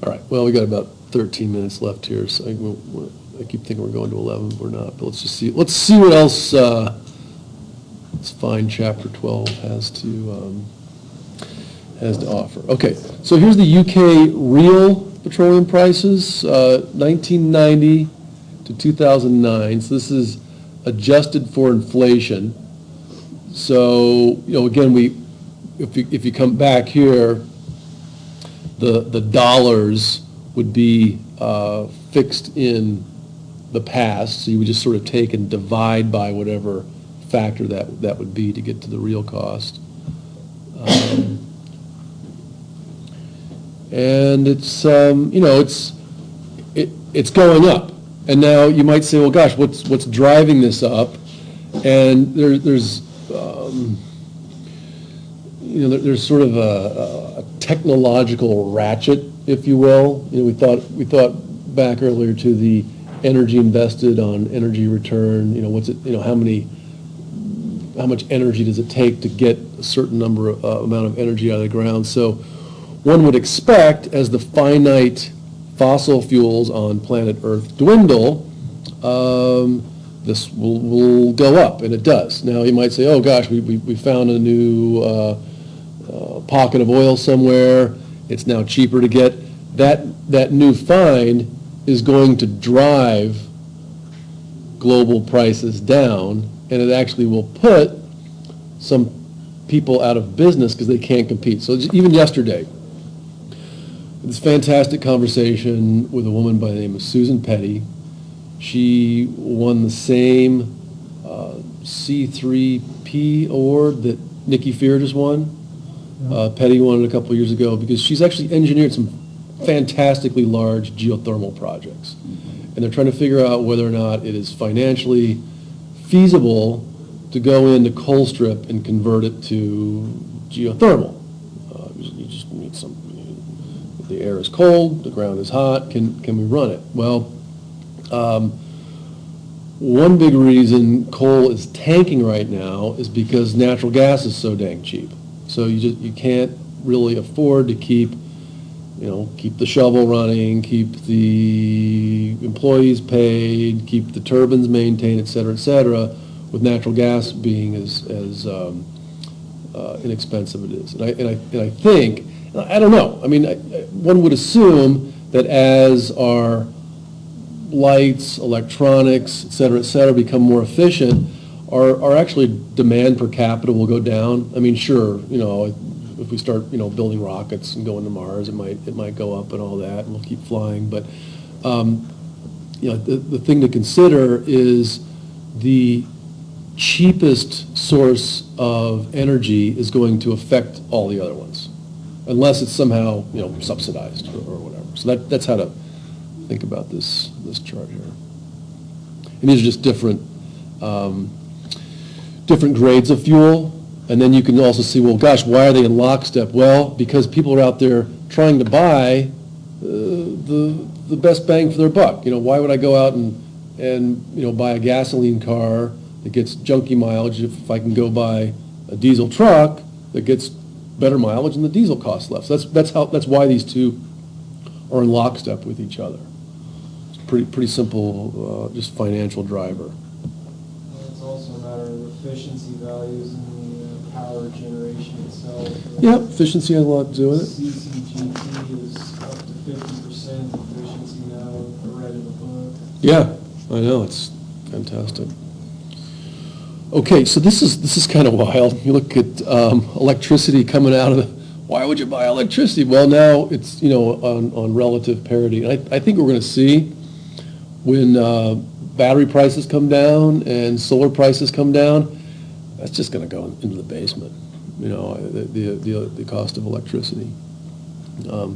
All right, well, we got about 13 minutes left here, so I keep thinking we're going to 11, but we're not. But let's see what else this fine Chapter 12 has to offer. Okay, so here's the UK real petroleum prices, 1990 to 2009. So this is adjusted for inflation. So, again, if you come back here, the dollars would be fixed in the past, so you would just sort of take and divide by whatever factor that would be to get to the real cost. And it's it's going up. And now you might say, well, gosh, what's driving this up? And there's sort of a technological ratchet, if you will. We thought back earlier to the energy invested on energy return. How much energy does it take to get a certain amount of energy out of the ground? So one would expect, as the finite fossil fuels on planet Earth dwindle, this will go up, and it does. Now you might say, oh gosh, we found a new pocket of oil somewhere. It's now cheaper to get. That new find is going to drive global prices down, and it actually will put some people out of business because they can't compete. So even yesterday, this fantastic conversation with a woman by the name of Susan Petty. She won the same C3P award that Nikki Fear just won. Petty won it a couple of years ago because she's actually engineered some fantastically large geothermal projects. And they're trying to figure out whether or not it is financially feasible to go into Colstrip and convert it to geothermal. You just need some. The air is cold, the ground is hot. Can we run it? Well, one big reason coal is tanking right now is because natural gas is so dang cheap. So you can't really afford to keep the shovel running, keep the employees paid, keep the turbines maintained, et cetera, with natural gas being as inexpensive it is. And I think, I don't know, I mean, one would assume that as our lights, electronics, et cetera, become more efficient, our actually demand per capita will go down. I mean, sure, if we start, building rockets and going to Mars, it might go up and all that, and we'll keep flying. But, the thing to consider is the cheapest source of energy is going to affect all the other ones, unless it's somehow, subsidized or whatever. So that's how to think about this chart here. And these are just different grades of fuel. And then you can also see, well, gosh, why are they in lockstep? Well, because people are out there trying to buy the best bang for their buck. Why would I go out and buy a gasoline car that gets junky mileage if I can go buy a diesel truck that gets better mileage and the diesel costs less? That's why these two are in lockstep with each other. It's pretty simple, just financial driver. It's also a matter of efficiency values and the power generation itself. Yeah, efficiency has a lot to do with it. CCGT is up to 50% efficiency now. I read in the book. Yeah, I know, it's fantastic. Okay, so this is kind of wild. You look at electricity coming out of the. Why would you buy electricity? Well, now it's on relative parity, and I think we're going to see when battery prices come down and solar prices come down, that's just going to go into the basement. The cost of electricity. Yeah,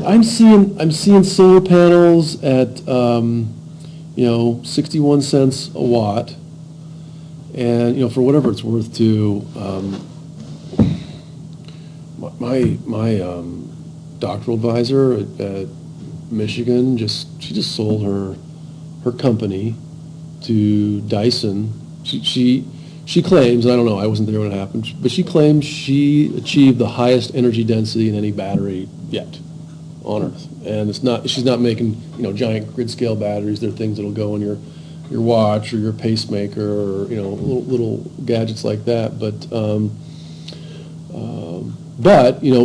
I'm seeing solar panels at 61 cents a watt, and for whatever it's worth to my doctoral advisor at Michigan she just sold her company to Dyson. She she claims, and I don't know, I wasn't there when it happened, but she claims she achieved the highest energy density in any battery yet on Earth. And it's not, she's not making, giant grid scale batteries. They're things that'll go in your watch or your pacemaker or, little gadgets like that. But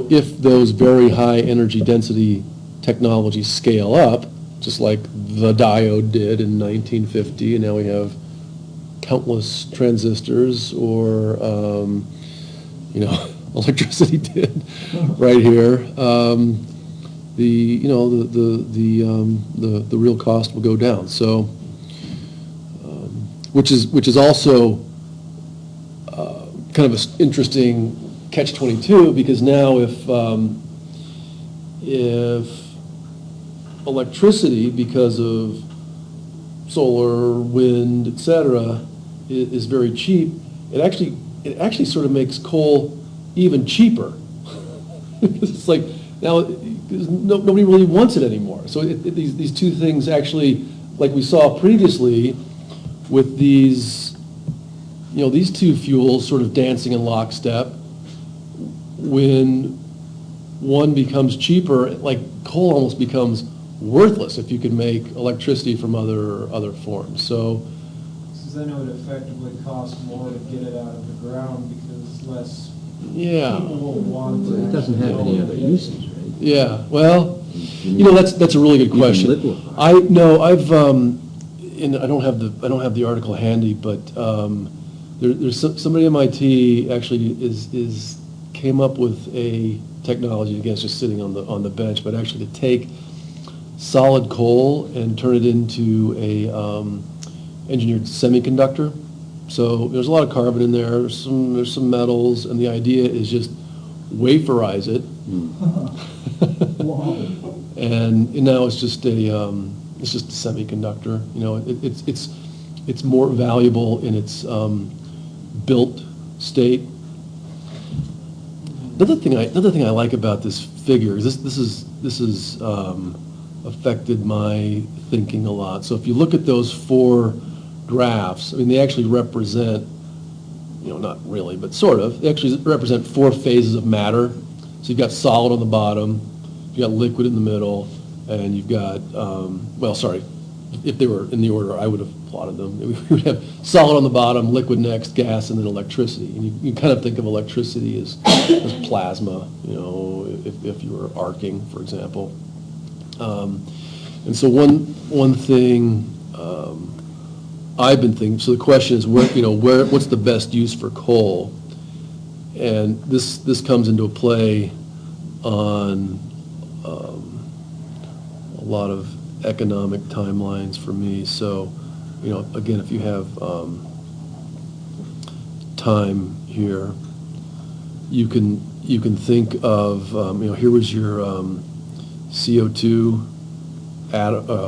if those very high energy density technologies scale up, just like the diode did in 1950, and now we have countless transistors, or electricity did right here. The real cost will go down. So, which is also kind of an interesting catch-22, because now if electricity, because of solar, wind, et cetera, is very cheap, it actually sort of makes coal even cheaper. It's like now nobody really wants it anymore. So these two things actually, like we saw previously, with these two fuels sort of dancing in lockstep. When one becomes cheaper, like coal almost becomes worthless if you can make electricity from other forms. So then it would effectively cost more to get it out of the ground because less yeah, people will want to. It doesn't have any other uses, right? yeah. Well, that's a really good You can question. liquefy. I don't have the article handy, but there's somebody at MIT actually came up with a technology, again, it's just sitting on the bench, but actually to take solid coal and turn it into a engineered semiconductor. So there's a lot of carbon in there, there's some metals, and the idea is just waferize it. And now it's just a semiconductor. It's more valuable in its built state. Another thing I like about this figure is this is affected my thinking a lot. So if you look at those four graphs, I mean, they actually represent, not really, but sort of, they actually represent four phases of matter. So you've got solid on the bottom, you've got liquid in the middle, and you've got, if they were in the order I would have plotted them, we would have solid on the bottom, liquid next, gas, and then electricity. And you kind of think of electricity as plasma, if you were arcing, for example. And so one thing I've been thinking, so the question is, what's the best use for coal? And this comes into play on a lot of economic timelines for me. So, again, if you have time here, you can think of, here was your CO2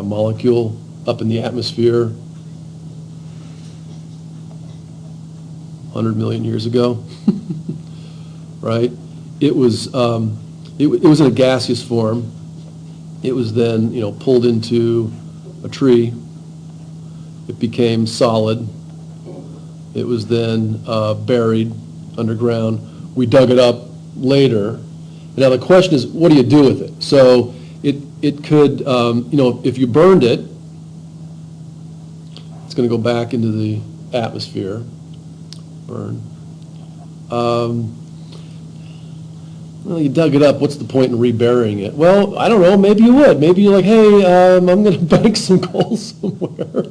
molecule up in the atmosphere 100 million years ago, right? It was in a gaseous form. It was then, pulled into a tree. It became solid. It was then buried underground. We dug it up later. And now the question is, what do you do with it? So it could, if you burned it, it's going to go back into the atmosphere. Burn. Well, you dug it up, what's the point in reburying it? Well, I don't know, maybe you would. Maybe you're like, hey, I'm going to bank some coal somewhere.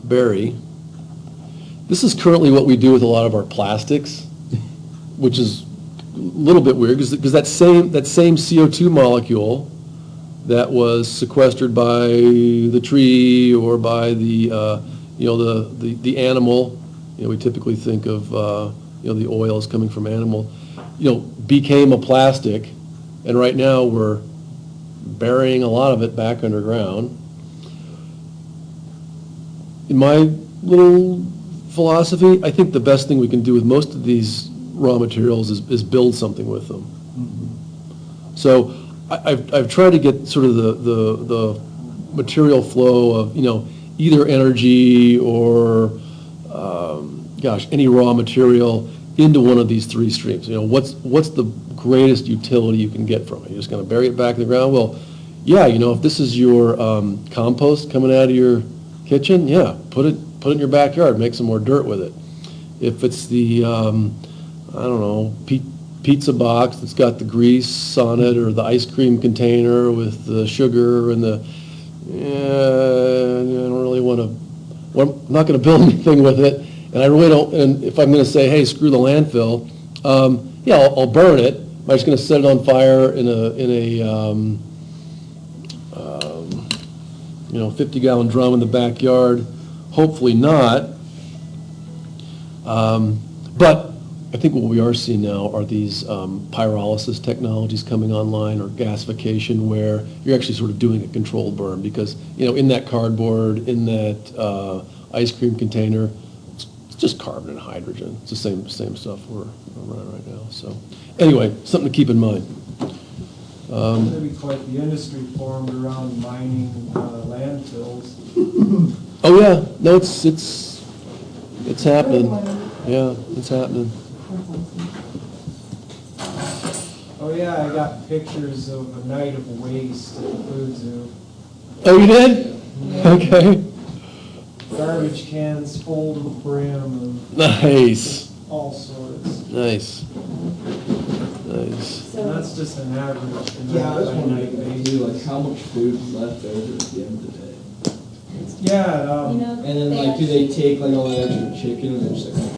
Bury. This is currently what we do with a lot of our plastics, which is a little bit weird, because that same CO2 molecule that was sequestered by the tree or by the animal, we typically think of the oil is coming from animal, became a plastic, and right now we're burying a lot of it back underground. In my little philosophy, I think the best thing we can do with most of these raw materials is build something with them. Mm-hmm. So I've tried to get sort of the material flow of either energy or gosh, any raw material into one of these three streams. What's the greatest utility you can get from it? You're just gonna bury it back in the ground? Well, yeah, if this is your compost coming out of your kitchen, yeah, put it in your backyard, make some more dirt with it. If it's the, I don't know, pizza box that's got the grease on it, or the ice cream container with the sugar and I don't really want to, well, I'm not going to build anything with it, and I really don't, and if I'm going to say, hey, screw the landfill, yeah, I'll burn it. Am I just going to set it on fire in a 50-gallon drum in the backyard? Hopefully not. But I think what we are seeing now are these pyrolysis technologies coming online, or gasification, where you're actually sort of doing a controlled burn, because, in that cardboard, in that ice cream container, it's just carbon and hydrogen. It's the same stuff we're running right now. So anyway, something to keep in mind. Maybe quite the industry formed around mining landfills. Oh, yeah, no, it's happening. Yeah, it's happening. Oh yeah, I got pictures of a night of waste at the food zoo. Oh, you did? Okay. Garbage cans full to the brim and Nice, all sorts. nice. And that's just an average. Yeah, I was wondering, night too, basis. like, how much food's left over at the end of the day? Yeah, You know, And then, like, do they take, like, all that extra chicken and they're just like,